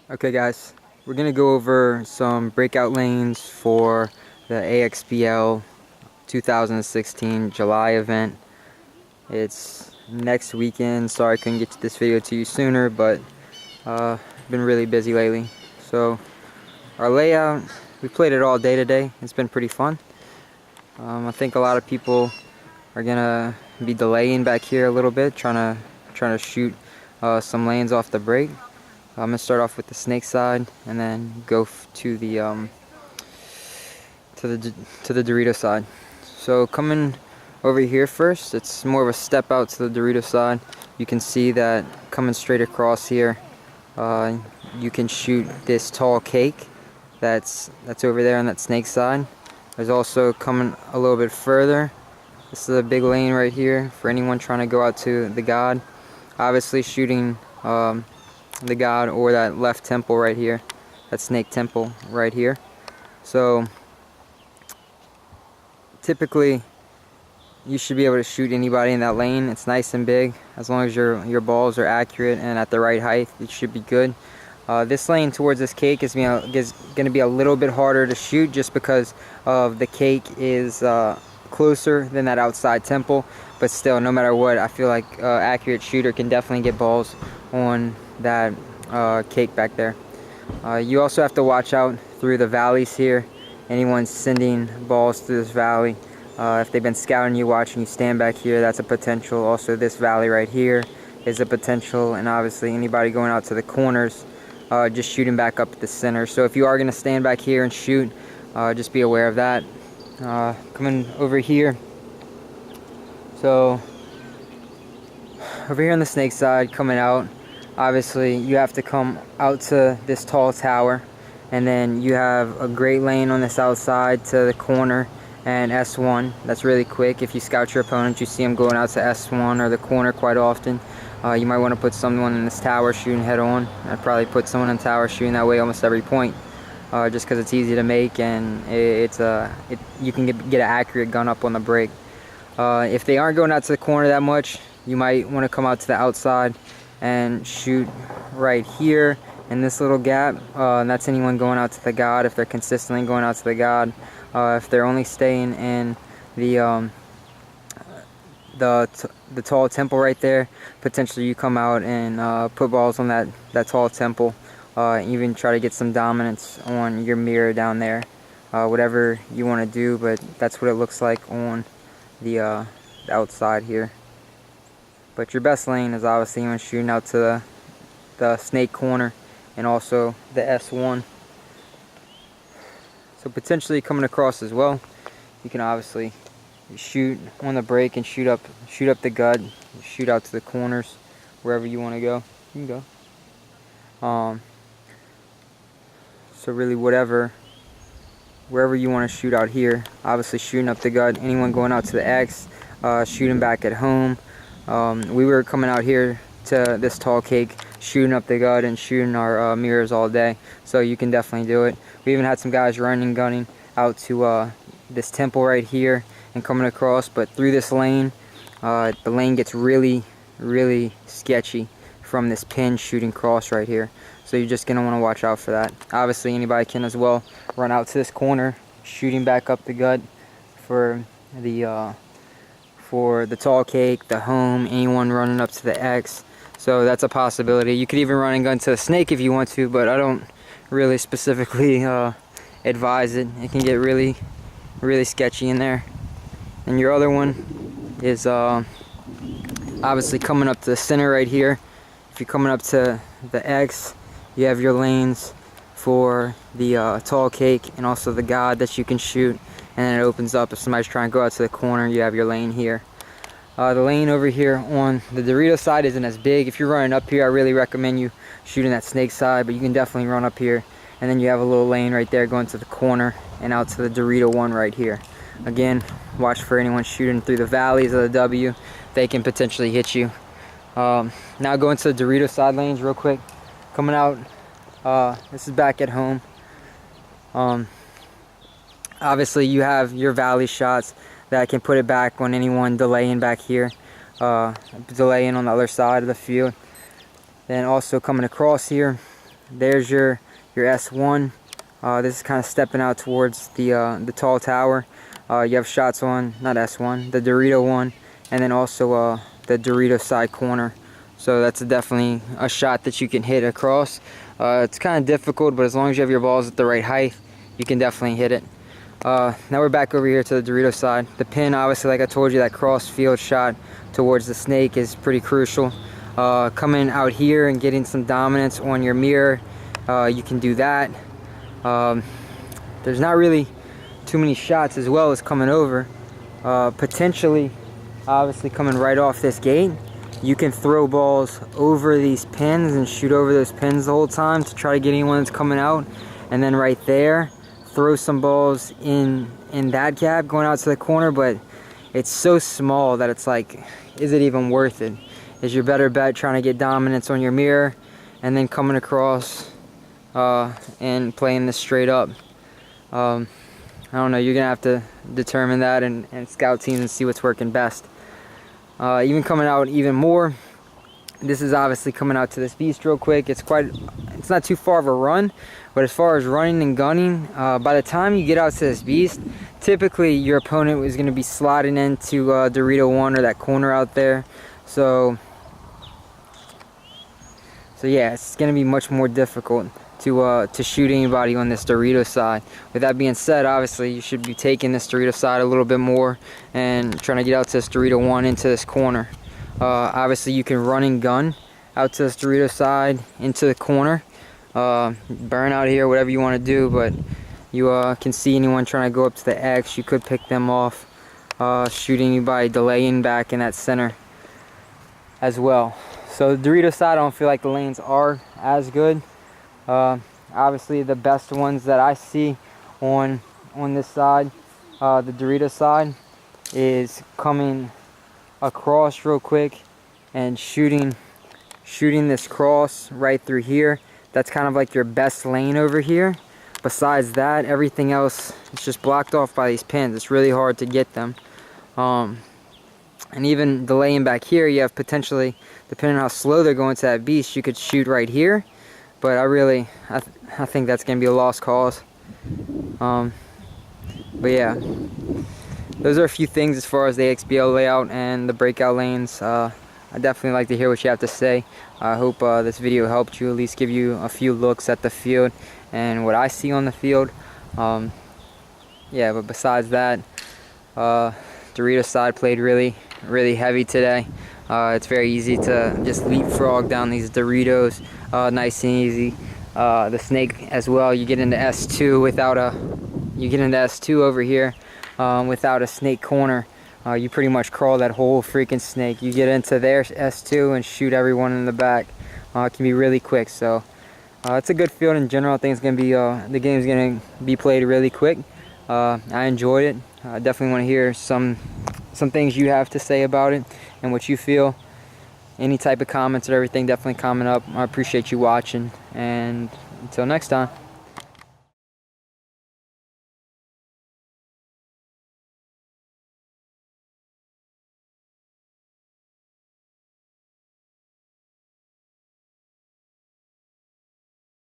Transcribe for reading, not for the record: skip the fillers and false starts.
Okay guys, we're going to go over some breakout lanes for the AXBL 2016 July event. It's next weekend. Sorry I couldn't get this video to you sooner, but been really busy lately. So our layout, we played it all day today. It's been pretty fun. I think a lot of people are going to be delaying back here a little bit, trying to shoot some lanes off the break. I'm gonna start off with the snake side and then go to the Dorito side. So coming over here first, it's more of a step out to the Dorito side. You can see that coming straight across here, you can shoot this tall cake that's over there on that snake side. There's also coming a little bit further. This is a big lane right here for anyone trying to go out to the God. Obviously shooting the God or that left temple right here, that snake temple right here. So typically you should be able to shoot anybody in that lane. It's nice and big. As long as your balls are accurate and at the right height, it should be good. This lane towards this cake is going to be a little bit harder to shoot just because of the cake is closer than that outside temple, but still, no matter what, I feel like accurate shooter can definitely get balls on that cake back there. You also have to watch out through the valleys here. Anyone sending balls through this valley, if they've been scouting you, watching you stand back here, that's a potential. Also this valley right here is a potential, and obviously anybody going out to the corners, just shooting back up at the center. So if you are going to stand back here and shoot, just be aware of that. Coming over here, so over here on the snake side, coming out, obviously you have to come out to this tall tower, and then you have a great lane on this outside to the corner and S1. That's really quick. If you scout your opponent, you see them going out to S1 or the corner quite often. You might want to put someone in this tower shooting head on. I'd probably put someone in tower shooting that way almost every point, just because it's easy to make, and you can get an accurate gun up on the break. If they aren't going out to the corner that much, you might want to come out to the outside and shoot right here in this little gap, and that's anyone going out to the God. If they're consistently going out to the God, if they're only staying in the tall temple right there, potentially you come out and put balls on that tall temple, even try to get some dominance on your mirror down there, whatever you want to do, but that's what it looks like on the outside here. But your best lane is obviously when shooting out to the snake corner and also the S1. So potentially coming across as well, you can obviously shoot on the break and shoot up the gut, shoot out to the corners, wherever you want to go, you can go. So really wherever you want to shoot out here, obviously shooting up the gut. Anyone going out to the X, shooting back at home. We were coming out here to this tall cake, shooting up the gut and shooting our mirrors all day, so you can definitely do it. We even had some guys running, gunning out to this temple right here and coming across, but through this lane, the lane gets really sketchy from this pin shooting cross right here, so you're just going to want to watch out for that. Obviously anybody can as well run out to this corner, shooting back up the gut for the tall cake, the home, anyone running up to the X. So that's a possibility. You could even run and gun to the snake if you want to, but I don't really specifically advise it. It can get really sketchy in there. And your other one is obviously coming up to the center right here. If you're coming up to the X, you have your lanes for the tall cake and also the God that you can shoot, and then it opens up. If somebody's trying to go out to the corner, you have your lane here. The lane over here on the Dorito side isn't as big. If you're running up here, I really recommend you shooting that snake side, but you can definitely run up here, and then you have a little lane right there going to the corner and out to the Dorito one right here. Again, watch for anyone shooting through the valleys of the W. They can potentially hit you. Now going to the Dorito side lanes real quick. Coming out, this is back at home. Obviously you have your valley shots that can put it back on anyone delaying back here, delaying on the other side of the field. Then also coming across here, there's your S1. This is kind of stepping out towards the tall tower. You have shots on, not S1, the Dorito one, and then also the Dorito side corner. So that's definitely a shot that you can hit across. It's kind of difficult, but as long as you have your balls at the right height, you can definitely hit it. Now we're back over here to the Dorito side. The pin, obviously, like I told you, that cross field shot towards the snake is pretty crucial. Coming out here and getting some dominance on your mirror, you can do that. There's not really too many shots as well as coming over. Potentially, obviously, coming right off this gate, you can throw balls over these pins and shoot over those pins the whole time to try to get anyone that's coming out. And then right there, throw some balls in that gap going out to the corner, but it's so small that it's like, is it even worth it? Is your better bet trying to get dominance on your mirror and then coming across and playing this straight up? I don't know, you're gonna have to determine that and scout teams and see what's working best. Even coming out even more, this is obviously coming out to this beast real quick. It's not too far of a run, but as far as running and gunning, by the time you get out to this beast, typically your opponent is going to be sliding into Dorito 1 or that corner out there. So yeah, it's going to be much more difficult to shoot anybody on this Dorito side. With that being said, obviously you should be taking this Dorito side a little bit more and trying to get out to this Dorito 1 into this corner. Obviously you can run and gun out to this Dorito side into the corner, burn out here, whatever you want to do, but you can see anyone trying to go up to the X, you could pick them off, shooting you by delaying back in that center as well. So the Dorito side, I don't feel like the lanes are as good. Obviously the best ones that I see on this side, the Dorito side, is coming across real quick and shooting this cross right through here. That's kind of like your best lane over here. Besides that, everything else is just blocked off by these pins. It's really hard to get them. And even delaying back here, you have potentially, depending on how slow they're going to that beast, you could shoot right here. But I think that's going to be a lost cause. But yeah, those are a few things as far as the AXBL layout and the breakout lanes. I definitely like to hear what you have to say. I hope this video helped you, at least give you a few looks at the field and what I see on the field. Yeah, but besides that, Dorito side played really heavy today. It's very easy to just leapfrog down these Doritos, nice and easy. The snake as well, you get into S2 over here without a snake corner. You pretty much crawl that whole freaking snake. You get into their S2 and shoot everyone in the back. It can be really quick. So it's a good field in general. I think it's gonna be the game's gonna be played really quick. I enjoyed it. I definitely want to hear some things you have to say about it and what you feel. Any type of comments or everything, definitely comment up. I appreciate you watching, and until next time.